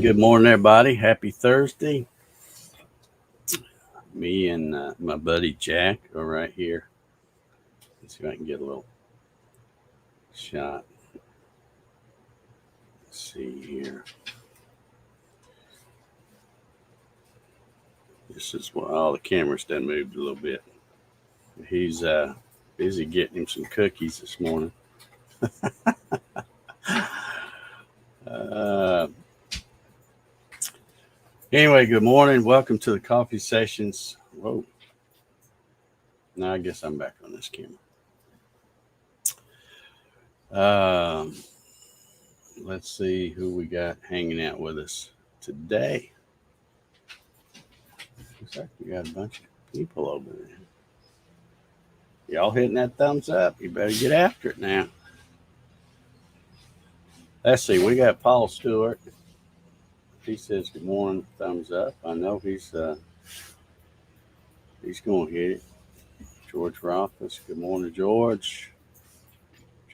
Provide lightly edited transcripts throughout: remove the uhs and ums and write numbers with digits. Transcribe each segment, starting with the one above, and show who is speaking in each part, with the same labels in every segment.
Speaker 1: Good morning, everybody. Happy Thursday. Me and my buddy Jack are right here. Let's see if I can get a little shot. Let's see here. This is what all the cameras done moved a little bit. He's busy getting him some cookies this morning. uh, anyway, good morning. Welcome to the coffee sessions. Whoa. Now I guess I'm back on this camera. Let's see who we got hanging out with us today. Looks like we got a bunch of people over there. Y'all hitting that thumbs up. You better get after it now. Let's see. We got Paul Stewart. He says good morning, thumbs up. I know he's going to hit it. George Rothfuss. Good morning, George.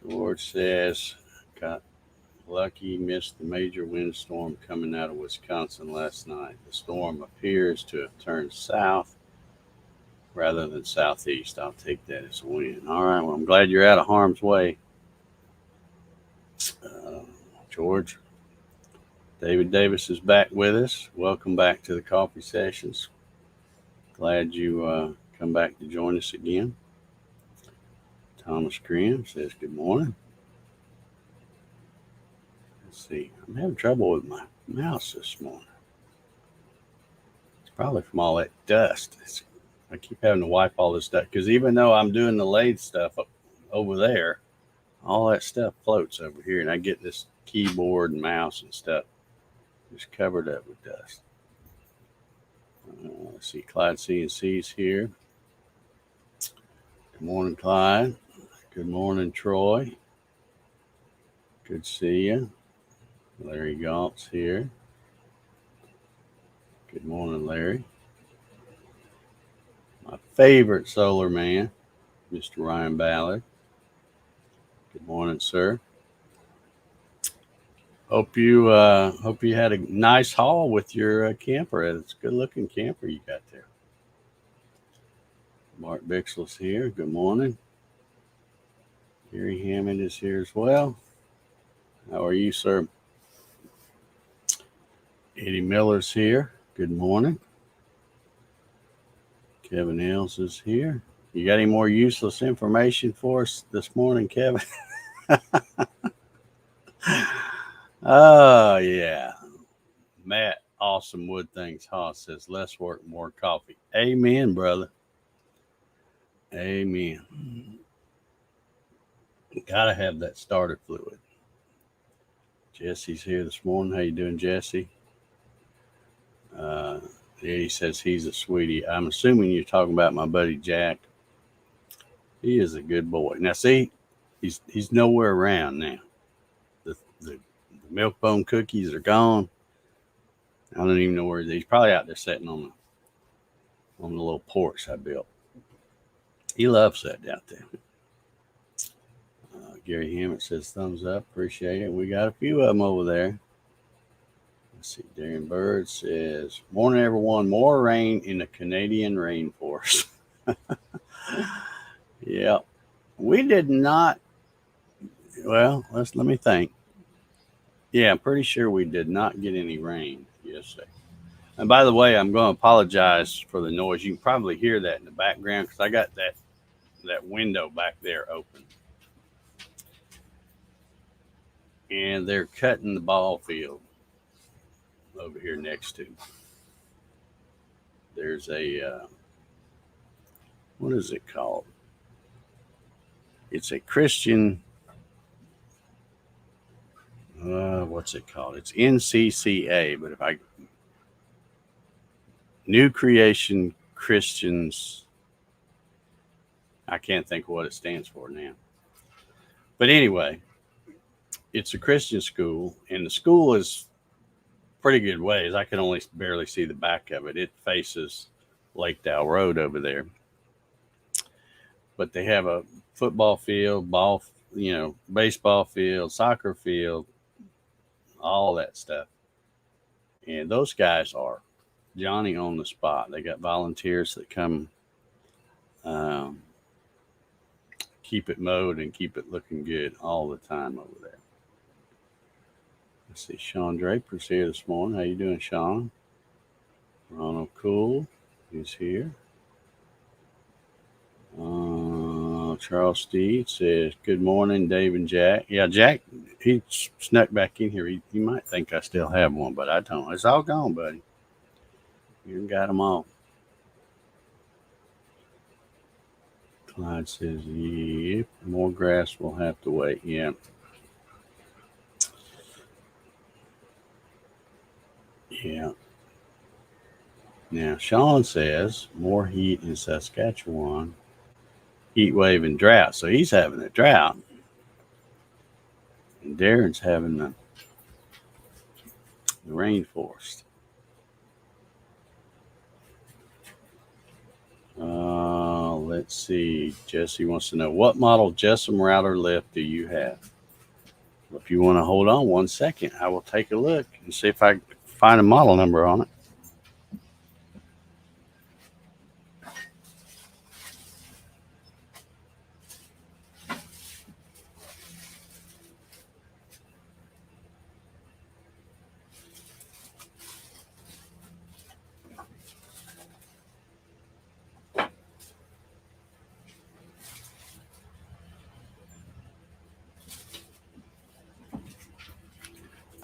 Speaker 1: George says got lucky, missed the major windstorm coming out of Wisconsin last night. The storm appears to have turned south rather than southeast. I'll take that as a win. All right. Well, I'm glad you're out of harm's way, George. David Davis is back with us. Welcome back to the coffee sessions. Glad you come back to join us again. Thomas Graham says good morning. Let's see. I'm having trouble with my mouse this morning. It's probably from all that dust. I keep having to wipe all this stuff because even though I'm doing the lathe stuff over there, all that stuff floats over here, and I get this keyboard and mouse and stuff just covered up with dust. Let's see, Clyde CNC's here. Good morning, Clyde. Good morning, Troy. Good to see you. Larry Galt's here. Good morning, Larry. My favorite solar man, Mr. Ryan Ballard. Good morning, sir. Hope you had a nice haul with your camper. It's a good-looking camper you got there. Mark Bixl's here. Good morning. Gary Hammond is here as well. How are you, sir? Eddie Miller's here. Good morning. Kevin Hills is here. You got any more useless information for us this morning, Kevin? Oh, yeah. Matt, Awesome Wood Things Haas says, less work, more coffee. Amen, brother. Amen. Gotta have that starter fluid. Jesse's here this morning. How you doing, Jesse? Eddie says he's a sweetie. I'm assuming you're talking about my buddy Jack. He is a good boy. Now, see, he's nowhere around now. The milk bone cookies are gone. I don't even know where he's probably out there sitting on the little porch I built. He loves that out there. Gary Hammett says thumbs up. Appreciate it. We got a few of them over there. Let's see. Darren Bird says, morning, everyone. More rain in the Canadian rainforest. Yeah. We did not. Well, let me think. Yeah, I'm pretty sure we did not get any rain yesterday. And by the way, I'm going to apologize for the noise. You can probably hear that in the background because I got that window back there open. And they're cutting the ball field over here next to. There's a, what is it called? It's a Christian, what's it called? It's NCCA, but New Creation Christians, I can't think of what it stands for now. But anyway, it's a Christian school, and the school is pretty good ways. I can only barely see the back of it. It faces Lake Dow Road over there. But they have a football field, baseball field, soccer field, all that stuff. And those guys are Johnny on the spot. They got volunteers that come um, keep it mowed and keep it looking good all the time over there. Let's see, Sean Draper's here this morning. How you doing, Sean? Ronald Cool is here. Charles Steed says, good morning, Dave and Jack. Yeah, Jack, he snuck back in here. He might think I still have one, but I don't. It's all gone, buddy. You got them all. Clyde says, yep, more grass will have to wait. Yeah. Yeah. Now, Sean says, more heat in Saskatchewan. Heat wave and drought. So he's having a drought. And Darren's having the rainforest. Let's see. Jesse wants to know, what model Jessam router lift do you have? Well, if you want to hold on 1 second, I will take a look and see if I can find a model number on it.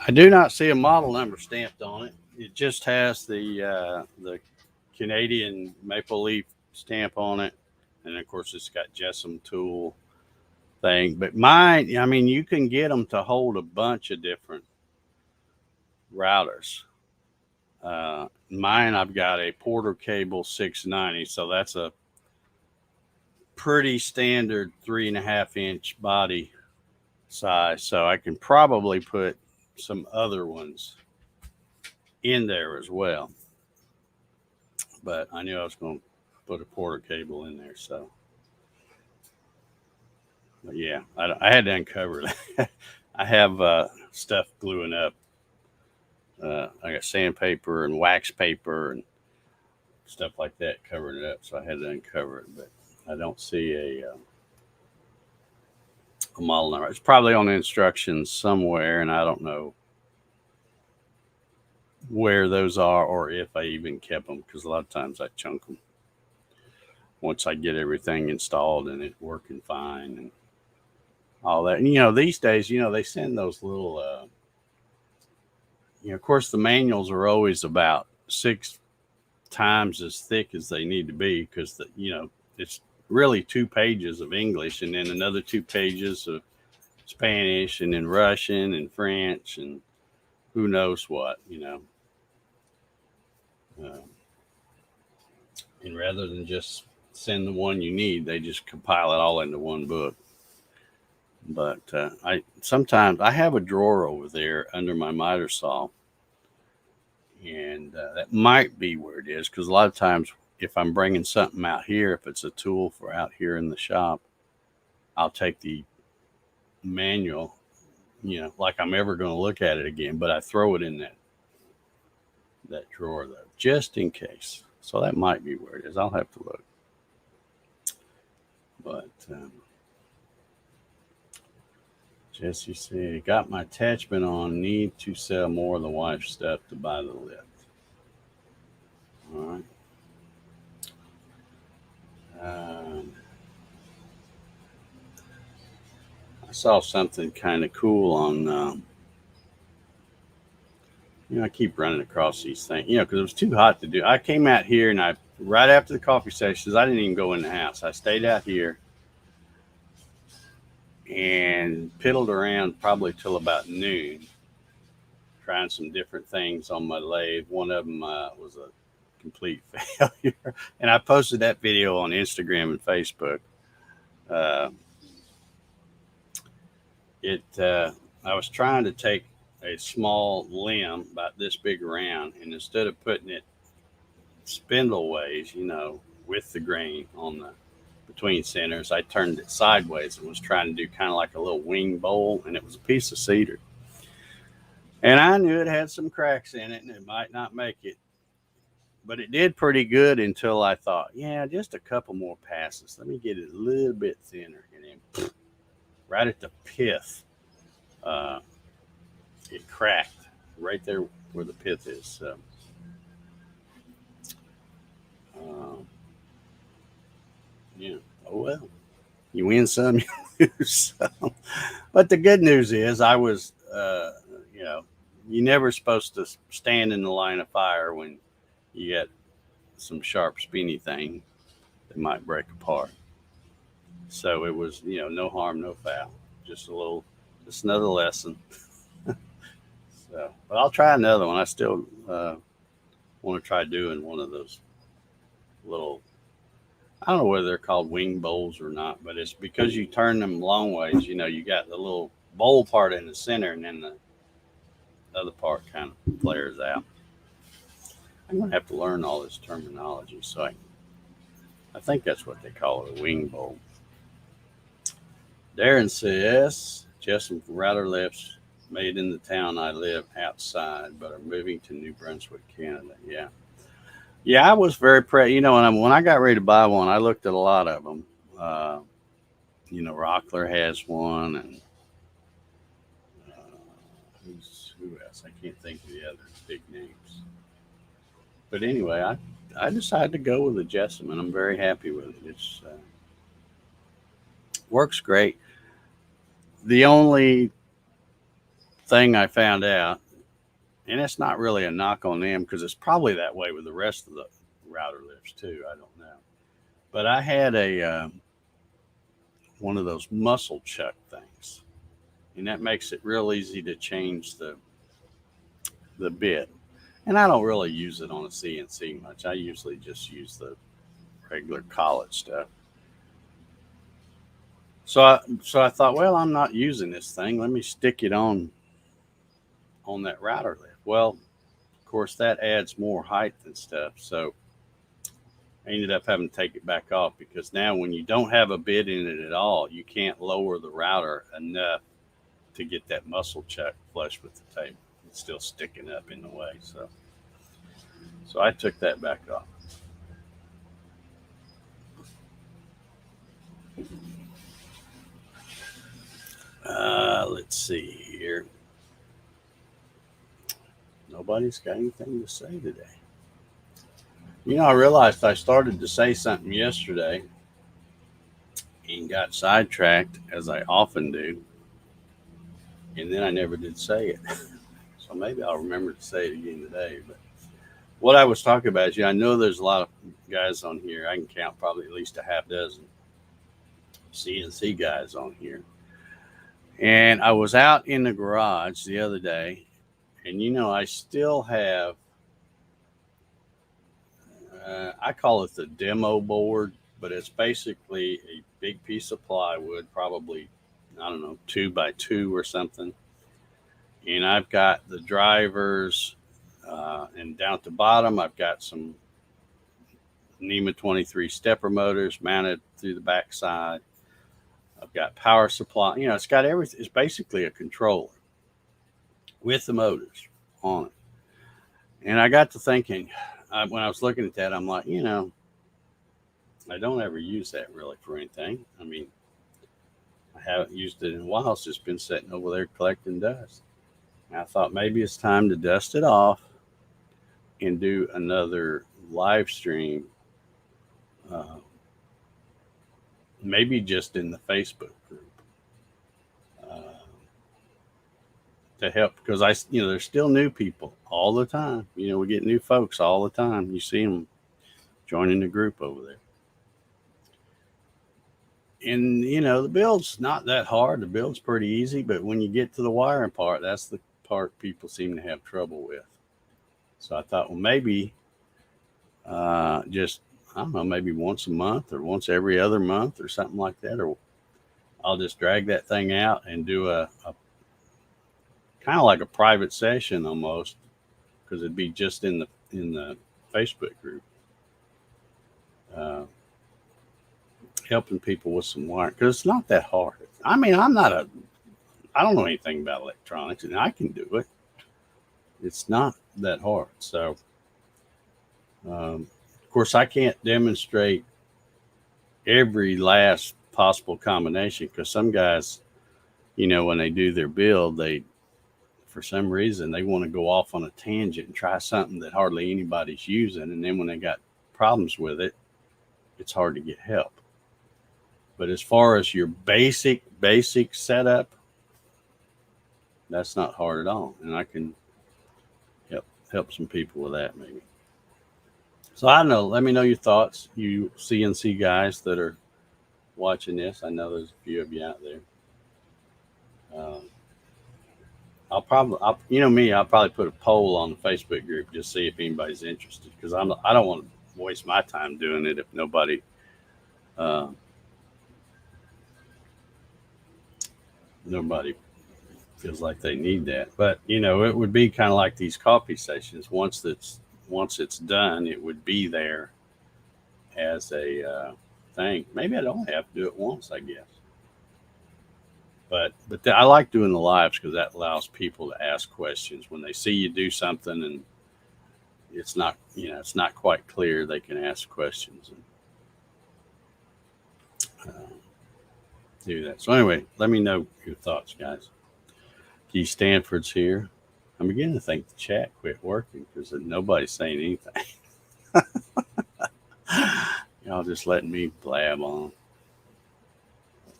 Speaker 1: I do not see a model number stamped on it. It just has the Canadian maple leaf stamp on it, and of course it's got Jessam tool thing. But mine, I mean, you can get them to hold a bunch of different routers. Mine, I've got a Porter Cable 690, so that's a pretty standard 3.5-inch body size. So I can probably put some other ones in there as well. But I knew I was going to put a Porter Cable in there. So, but yeah, I had to uncover it. I have stuff gluing up. I got sandpaper and wax paper and stuff like that covering it up. So I had to uncover it. But I don't see a model number. It's probably on the instructions somewhere, and I don't know where those are or if I even kept them, because a lot of times I chunk them once I get everything installed and it working fine and all that. And, these days, they send those little, of course, the manuals are always about 6 times as thick as they need to be, because, it's really 2 pages of English and then another 2 pages of Spanish and then Russian and French and who knows what, and rather than just send the one you need, they just compile it all into one book. But sometimes I have a drawer over there under my miter saw, and that might be where it is, because a lot of times if I'm bringing something out here, if it's a tool for out here in the shop, I'll take the manual, like I'm ever going to look at it again, but I throw it in that drawer though, just in case. So that might be where it is. I'll have to look. But Jesse said, got my attachment on, need to sell more of the wife's stuff to buy the lift. All right. I saw something kind of cool on, I keep running across these things, because it was too hot to do. I came out here and right after the coffee sessions, I didn't even go in the house. I stayed out here and piddled around probably till about noon, trying some different things on my lathe. One of them was a complete failure. And I posted that video on Instagram and Facebook. I was trying to take a small limb about this big around, and instead of putting it spindle ways, with the grain on the between centers, I turned it sideways and was trying to do kind of like a little wing bowl, and it was a piece of cedar. And I knew it had some cracks in it and it might not make it. But it did pretty good until I thought, yeah, just a couple more passes. Let me get it a little bit thinner. And then right at the pith, uh, it cracked right there where the pith is. So, um, yeah. Oh well. You win some, you lose some. But the good news is, I was, you know, you're never supposed to stand in the line of fire when you get some sharp, spiny thing that might break apart. So it was, no harm, no foul. Just another lesson. So, but I'll try another one. I still want to try doing one of those little. I don't know whether they're called wing bowls or not, but it's because you turn them long ways. You got the little bowl part in the center, and then the other part kind of flares out. I'm gonna have to learn all this terminology, so I think that's what they call it, a wing bowl. Darren says, just some router lips made in the town I live outside, but are moving to New Brunswick, Canada. Yeah. Yeah, I was very proud. When I got ready to buy one, I looked at a lot of them. Uh, Rockler has one, and who else? I can't think of the other big names. But anyway, I decided to go with the Jessamine. I'm very happy with it. It's works great. The only thing I found out, and it's not really a knock on them because it's probably that way with the rest of the router lifts too. I don't know, but I had a one of those muscle chuck things, and that makes it real easy to change the bit. And I don't really use it on a CNC much. I usually just use the regular collet stuff. So I thought, well, I'm not using this thing. Let me stick it on that router lift. Well, of course, that adds more height and stuff. So I ended up having to take it back off because now when you don't have a bit in it at all, you can't lower the router enough to get that muscle chuck flush with the table. It's still sticking up in the way. So I took that back off. Let's see here. Nobody's got anything to say today. I realized I started to say something yesterday and got sidetracked, as I often do, and then I never did say it. So maybe I'll remember to say it again today. But what I was talking about is, I know there's a lot of guys on here. I can count probably at least a half dozen CNC guys on here. And I was out in the garage the other day, and I still have, I call it the demo board, but it's basically a big piece of plywood, probably, I don't know, 2x2 or something. And I've got the drivers, and down at the bottom, I've got some NEMA 23 stepper motors mounted through the backside. I've got power supply. It's got everything. It's basically a controller with the motors on it. And I got to thinking, when I was looking at that, I'm like, I don't ever use that really for anything. I mean, I haven't used it in a while. It's just been sitting over there collecting dust. And I thought maybe it's time to dust it off and do another live stream, maybe just in the Facebook group, to help, because there's still new people all the time. We get new folks all the time. You see them joining the group over there. And the build's not that hard. The build's pretty easy, but when you get to the wiring part, that's the part people seem to have trouble with. So I thought, well, maybe just, I don't know, maybe once a month or once every other month or something like that, or I'll just drag that thing out and do a kind of like a private session almost, because it'd be just in the Facebook group, uh, helping people with some wiring, because it's not that hard. I mean, I don't know anything about electronics, and I can do it. It's not that hard. So, of course, I can't demonstrate every last possible combination because some guys, when they do their build, for some reason, they want to go off on a tangent and try something that hardly anybody's using. And then when they got problems with it, it's hard to get help. But as far as your basic setup, that's not hard at all. And I can help some people with that maybe. So I don't know. Let me know your thoughts, you CNC guys that are watching this. I know there's a few of you out there. I'll probably put a poll on the Facebook group just see if anybody's interested because I don't want to waste my time doing it if nobody feels like they need that. But it would be kind of like these coffee sessions. Once it's done, it would be there as a thing. Maybe I'd only have to do it once, I guess. But I like doing the lives because that allows people to ask questions when they see you do something and it's not quite clear. They can ask questions and do that. So anyway, let me know your thoughts, guys. Keith Stanford's here. I'm beginning to think the chat quit working because nobody's saying anything. Y'all just letting me blab on.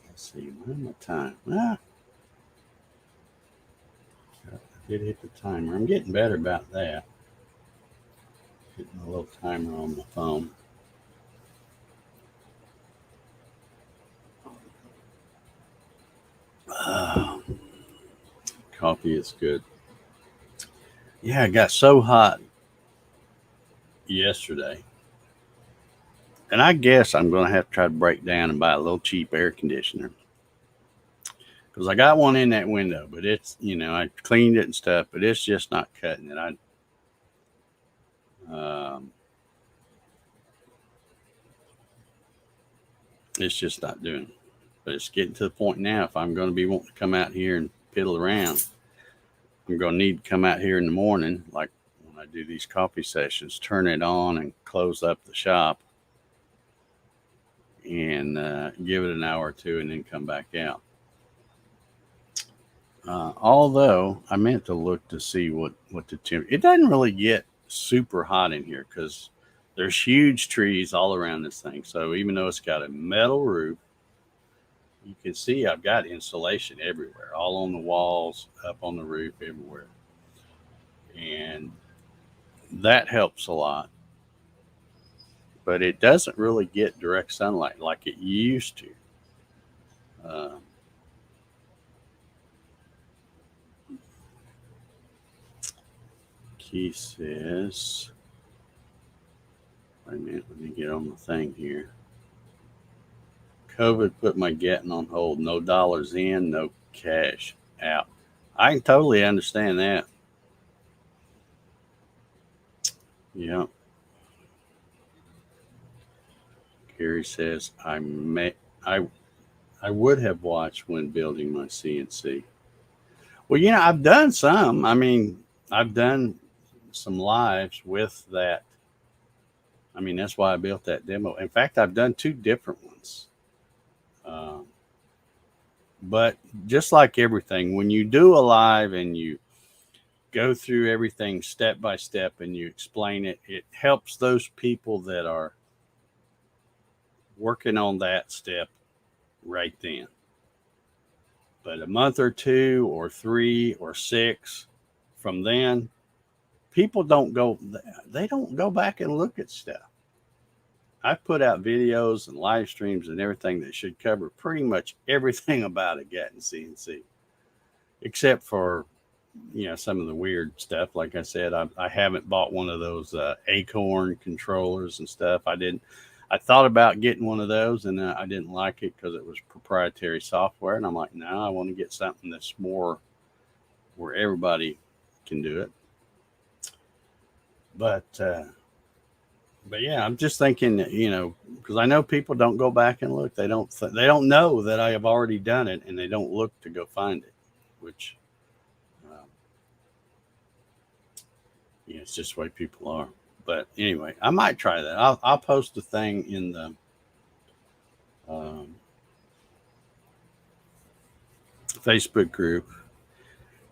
Speaker 1: Let's see, where's my time? I did hit the timer. I'm getting better about that. Hitting a little timer on the phone. Coffee is good. Yeah, it got so hot yesterday. And I guess I'm going to have to try to break down and buy a little cheap air conditioner. Because I got one in that window, but it's, I cleaned it and stuff, but it's just not cutting it. It's just not doing it. But it's getting to the point now, if I'm going to be wanting to come out here and piddle around, I'm going to need to come out here in the morning, like when I do these coffee sessions, turn it on and close up the shop and give it an hour or two and then come back out. Although I meant to look to see what the temperature. It doesn't really get super hot in here because there's huge trees all around this thing. So even though it's got a metal roof, you can see I've got insulation everywhere, all on the walls, up on the roof, everywhere. And that helps a lot. But it doesn't really get direct sunlight like it used to. Keith says, wait a minute, let me get on the thing here. COVID put my Gatton on hold. No dollars in, no cash out. I can totally understand that. Yeah. Gary says, I would have watched when building my CNC. Well, I've done some. I mean, I've done some lives with that. I mean, that's why I built that demo. In fact, I've done 2 different ones. But just like everything, when you do a live and you go through everything step by step and you explain it, it helps those people that are working on that step right then. But a month or 2 or 3 or 6 from then, people don't go back and look at stuff. I've put out videos and live streams and everything that should cover pretty much everything about a Gatton CNC, except for, some of the weird stuff. Like I said, I haven't bought one of those Acorn controllers and stuff. I thought about getting one of those and I didn't like it because it was proprietary software. And I'm like, no, I want to get something that's more where everybody can do it. But yeah, I'm just thinking, because I know people don't go back and look. They don't know that I have already done it, and they don't look to go find it, which It's just the way people are. But anyway, I might try that. I'll post a thing in the Facebook group,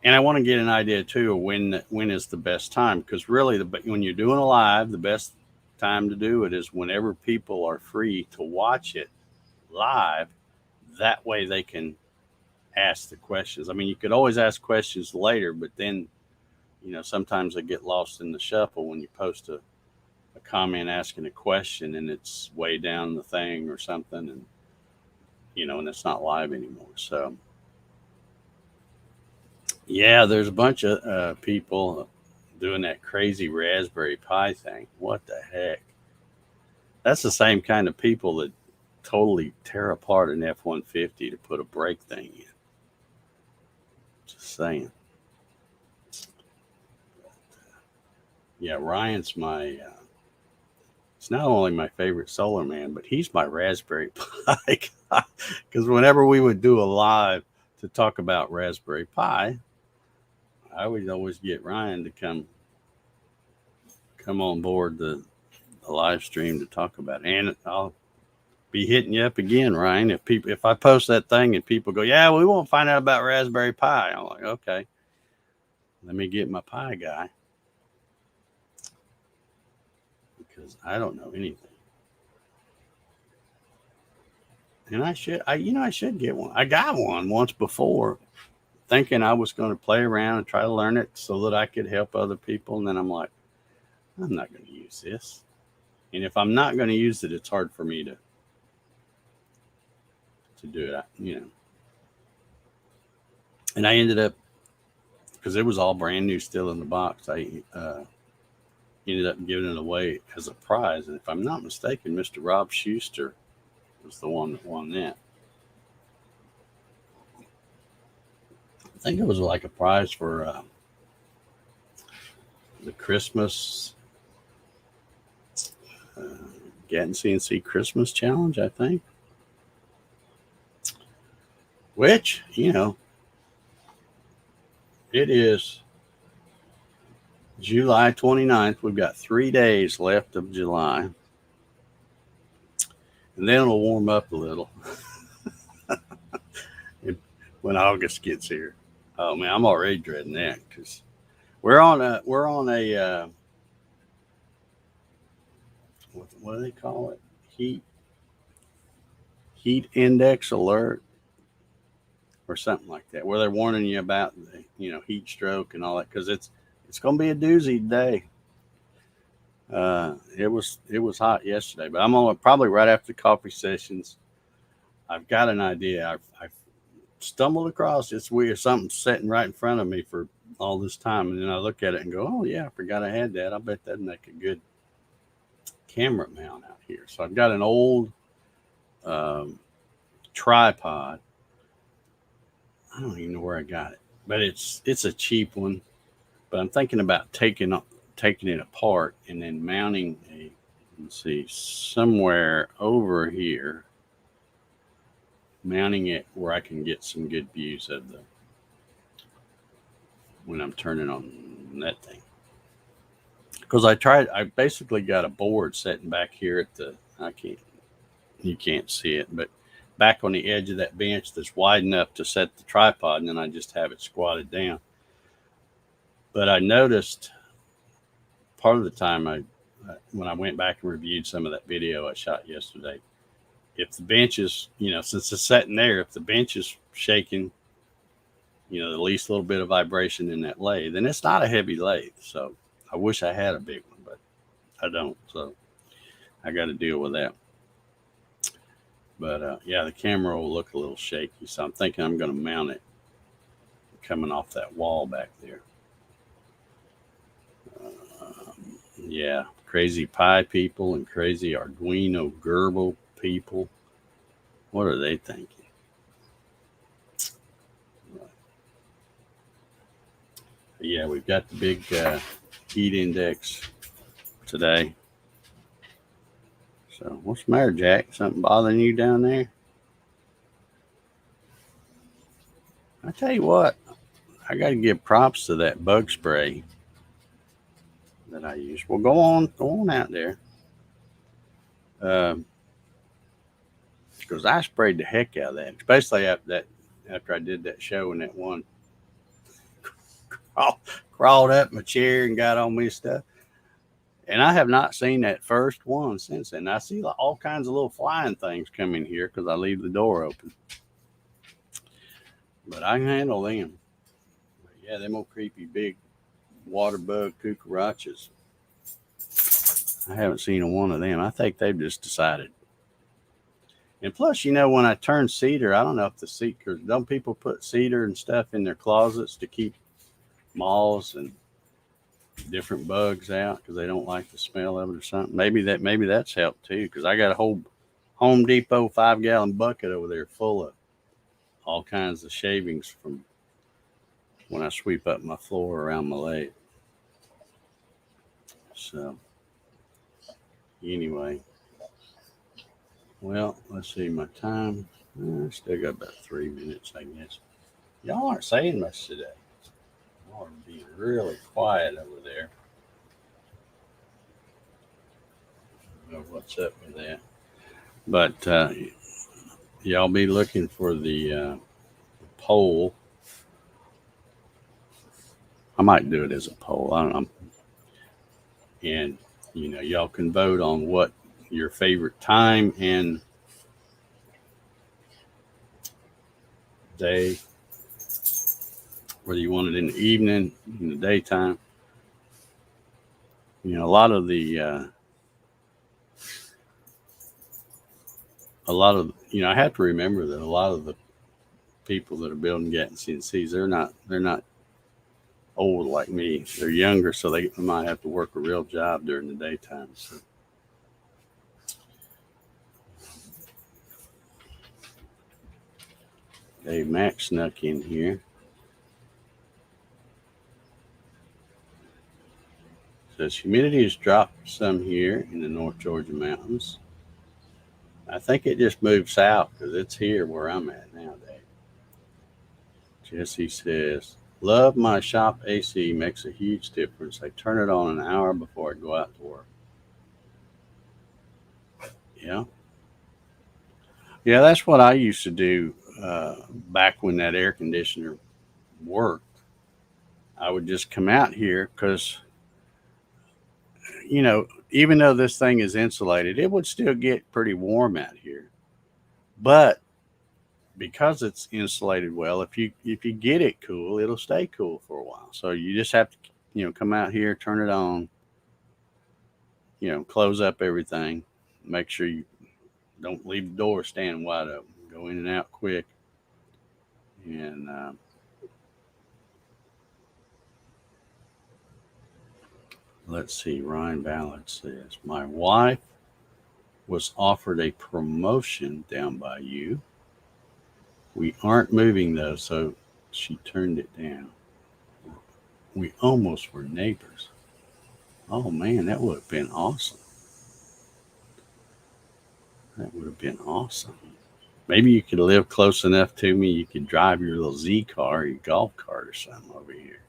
Speaker 1: and I want to get an idea too of when is the best time, because really when you're doing a live, the best time to do it is whenever people are free to watch it live. That way they can ask the questions. I mean, you could always ask questions later, but then sometimes they get lost in the shuffle when you post a comment asking a question and it's way down the thing or something, and and it's not live anymore. So yeah, there's a bunch of people doing that crazy Raspberry Pi thing. What the heck? That's the same kind of people that totally tear apart an F-150 to put a brake thing in. Just saying. Yeah, Ryan's it's not only my favorite solar man, but he's my Raspberry Pi guy. Because whenever we would do a live to talk about Raspberry Pi, I would always get Ryan to come on board the live stream to talk about it. And I'll be hitting you up again, Ryan. If I post that thing and people go, yeah, we won't find out about Raspberry Pi. I'm like, okay, let me get my Pi guy, because I don't know anything. And I should get one. I got one once before, thinking I was going to play around and try to learn it so that I could help other people. And then I'm like, I'm not going to use this. And if I'm not going to use it, it's hard for me to do it, And I ended up, because it was all brand new, still in the box, I ended up giving it away as a prize. And if I'm not mistaken, Mr. Rob Schuster was the one that won that. I think it was like a prize for the Christmas Gatton CNC Christmas Challenge, I think. Which, it is July 29th. We've got 3 days left of July. And then it'll warm up a little when August gets here. Oh man, I'm already dreading that, because we're on a what do they call it? Heat index alert or something like that, where they're warning you about heat stroke and all that, because it's going to be a doozy today. It was hot yesterday, but I'm on probably right after the coffee sessions. I've got an idea. I've stumbled across, it's weird, something sitting right in front of me for all this time, and then I look at it and go, oh yeah, I forgot I had that. I bet that'd make a good camera mount out here. So I've got an old tripod. I don't even know where I got it, but it's a cheap one. But I'm thinking about taking it apart and then mounting somewhere over here, mounting it where I can get some good views of when I'm turning on that thing. Because I basically got a board sitting back here you can't see it, but back on the edge of that bench that's wide enough to set the tripod, and then I just have it squatted down. But I noticed part of the time when I went back and reviewed some of that video I shot yesterday, if the bench is, since it's sitting there, if the bench is shaking, the least little bit of vibration in that lathe, then it's not a heavy lathe. So I wish I had a big one, but I don't. So I got to deal with that. But yeah, the camera will look a little shaky. So I'm thinking I'm going to mount it coming off that wall back there. Yeah, crazy Pi people and crazy Arduino Gerbil people. What are they thinking? Yeah, we've got the big heat index today. So what's the matter, Jack? Something bothering you down there? I tell you what, I got to give props to that bug spray that I use. Well, go on out there. Because I sprayed the heck out of that, especially after I did that show and that one crawled up my chair and got on me stuff. And I have not seen that first one since then. I see all kinds of little flying things come in here because I leave the door open. But I can handle them. But yeah, them old creepy big water bug cucarachas. I haven't seen one of them. I think they've just decided. And plus, when I turn cedar, I don't know if the cedar, don't people put cedar and stuff in their closets to keep moths and different bugs out because they don't like the smell of it or something? Maybe that's helped too, because I got a whole Home Depot 5-gallon bucket over there full of all kinds of shavings from when I sweep up my floor around my leg. So anyway, well, let's see my time. I still got about 3 minutes, I guess. Y'all aren't saying much today. Y'all are being really quiet over there. I don't know what's up with that. But y'all be looking for the poll. I might do it as a poll. I don't know. And, y'all can vote on what your favorite time and day, whether you want it in the evening, in the daytime. A lot of I have to remember that a lot of the people that are building Gatton CNCs, they're not old like me. They're younger, so they might have to work a real job during the daytime. So. Okay, Max snuck in here. Says humidity has dropped some here in the North Georgia mountains. I think it just moved south because it's here where I'm at nowadays. Jesse says, love my shop AC, makes a huge difference. I turn it on an hour before I go out to work. Yeah. Yeah, that's what I used to do back when that air conditioner worked. I would just come out here because, even though this thing is insulated, it would still get pretty warm out here. But because it's insulated well, if you get it cool, it'll stay cool for a while. So you just have to, come out here, turn it on, close up everything, make sure you don't leave the door standing wide open. Go in and out quick. And let's see, Ryan Ballard says, my wife was offered a promotion down by you. We aren't moving though, so she turned it down. We almost were neighbors. Oh man, that would have been awesome. That would have been awesome. Maybe you could live close enough to me, you could drive your little Z car, your golf cart or something over here.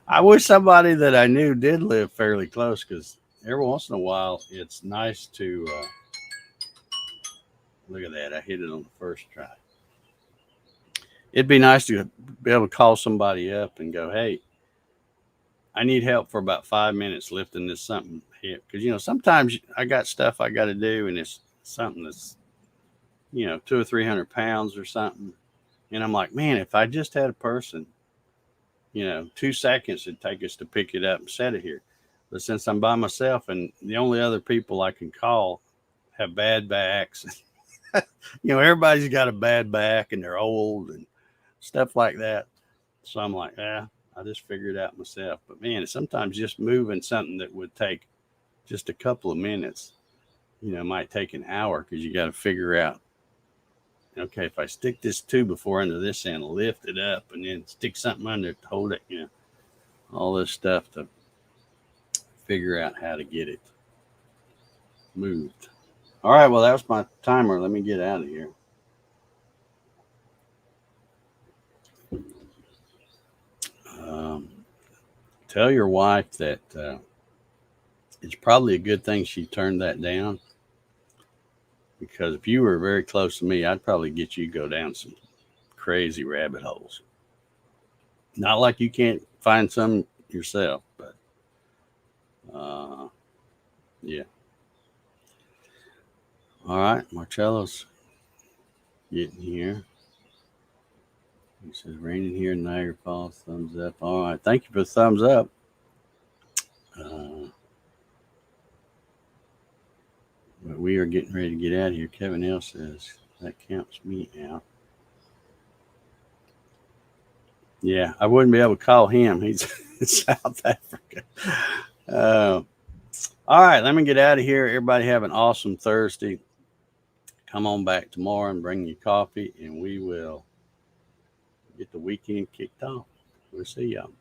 Speaker 1: I wish somebody that I knew did live fairly close, because every once in a while it's nice to look at that. I hit it on the first try. It'd be nice to be able to call somebody up and go, hey, I need help for about 5 minutes lifting this something here. Because, sometimes I got stuff I got to do, and it's something that's, 200 or 300 pounds or something. And I'm like, man, if I just had a person, 2 seconds it'd take us to pick it up and set it here. But since I'm by myself and the only other people I can call have bad backs, everybody's got a bad back and they're old and stuff like that. So I'm like, I just figured it out myself. But man, sometimes just moving something that would take just a couple of minutes, might take an hour, because you got to figure out, okay, if I stick this 2x4 under this end, lift it up, and then stick something under it to hold it, all this stuff to figure out how to get it moved. All right, well, that was my timer. Let me get out of here. tell your wife that it's probably a good thing she turned that down, because if you were very close to me, I'd probably get you to go down some crazy rabbit holes. Not like you can't find some yourself, but yeah. All right, Marcello's getting here. He says, raining here in Niagara Falls, thumbs up. All right, thank you for the thumbs up. But we are getting ready to get out of here. Kevin L says, that counts me out. Yeah, I wouldn't be able to call him. He's in South Africa. All right, let me get out of here. Everybody have an awesome Thursday. Come on back tomorrow and bring your coffee, and we will get the weekend kicked off. We'll see y'all.